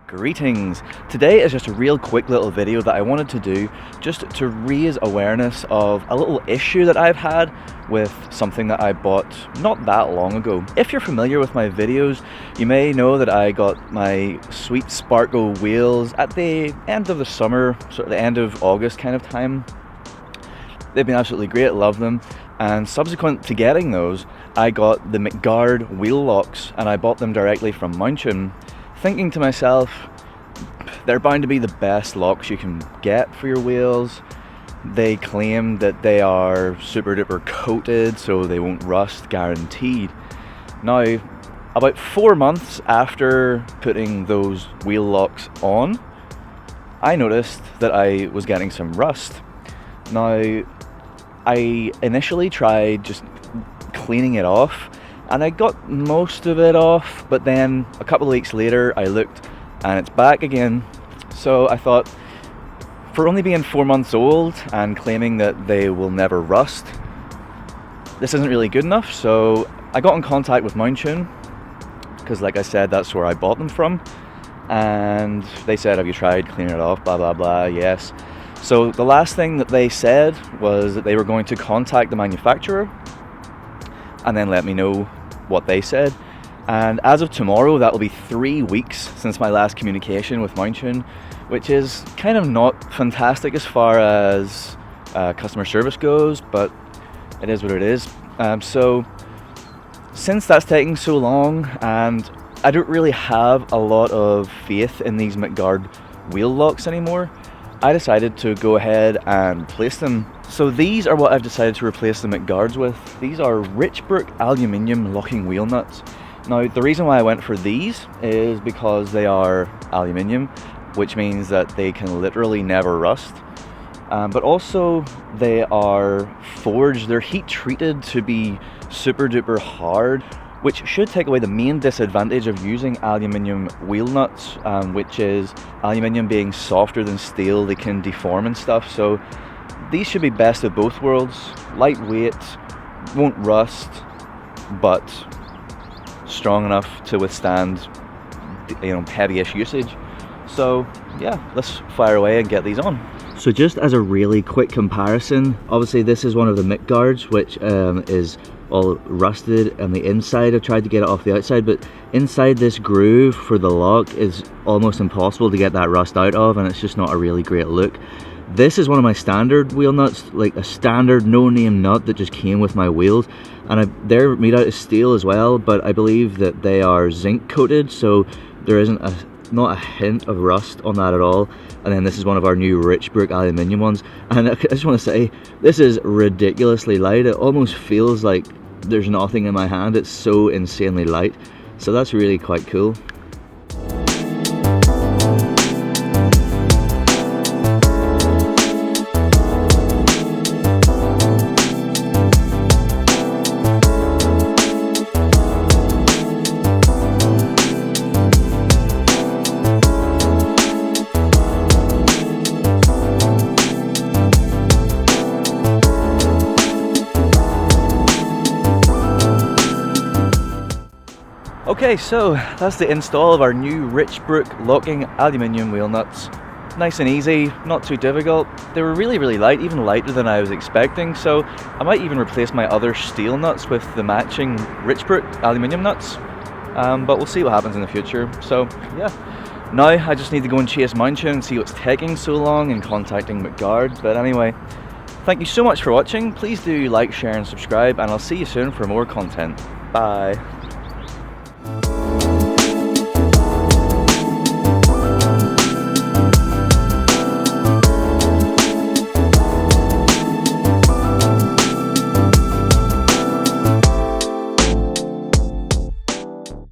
Greetings! Today is just a real quick little video that I wanted to do just to raise awareness of a little issue that I've had with something that I bought not that long ago. If you're familiar with my videos, you may know that I got my sweet Sparco wheels at the end of the summer, sort of the end of August kind of time. They've been absolutely great, love them. And subsequent to getting those, I got the McGard wheel locks and I bought them directly from Mountune, thinking to myself, they're bound to be the best locks you can get for your wheels. They claim that they are super duper coated so they won't rust, guaranteed. Now, about 4 months after putting those wheel locks on, I noticed that I was getting some rust. Now, I initially tried just cleaning it off and I got most of it off, but then a couple of weeks later I looked and it's back again. So I thought, for only being 4 months old and claiming that they will never rust, this isn't really good enough. So I got in contact with Mountune, because like I said, that's where I bought them from, and they said, have you tried cleaning it off, blah blah blah. Yes. So the last thing that they said was that they were going to contact the manufacturer and then let me know what they said. And as of tomorrow, that will be 3 weeks since my last communication with Mountune, which is kind of not fantastic as far as customer service goes, but it is what it is. So since that's taking so long and I don't really have a lot of faith in these McGard wheel locks anymore, I decided to go ahead and replace them. So these are what I've decided to replace the McGards with. These are Richbrook aluminium locking wheel nuts. Now, the reason why I went for these is because they are aluminium, which means that they can literally never rust. But also they are forged, they're heat treated to be super duper hard, which should take away the main disadvantage of using aluminium wheel nuts, which is aluminium being softer than steel, they can deform and stuff. So these should be best of both worlds. Lightweight, won't rust, but strong enough to withstand, heavy-ish usage. So yeah, let's fire away and get these on. So just as a really quick comparison, obviously this is one of the McGards, which is all rusted on the inside. I've tried to get it off the outside, but inside this groove for the lock is almost impossible to get that rust out of, and it's just not a really great look. This is one of my standard wheel nuts, like a standard no-name nut that just came with my wheels, and they're made out of steel as well, but I believe that they are zinc coated, so there isn't not a hint of rust on that at all. And then this is one of our new Richbrook aluminium ones, and I just want to say, this is ridiculously light. It almost feels like there's nothing in my hand, it's so insanely light, so that's really quite cool. Okay, so that's the install of our new Richbrook locking aluminium wheel nuts. Nice and easy, not too difficult. They were really light, even lighter than I was expecting, so I might even replace my other steel nuts with the matching Richbrook aluminium nuts. But we'll see what happens in the future. So yeah, now I just need to go and chase Mountune and see what's taking so long in contacting McGard. But anyway, thank you so much for watching. Please do like, share and subscribe, and I'll see you soon for more content. Bye.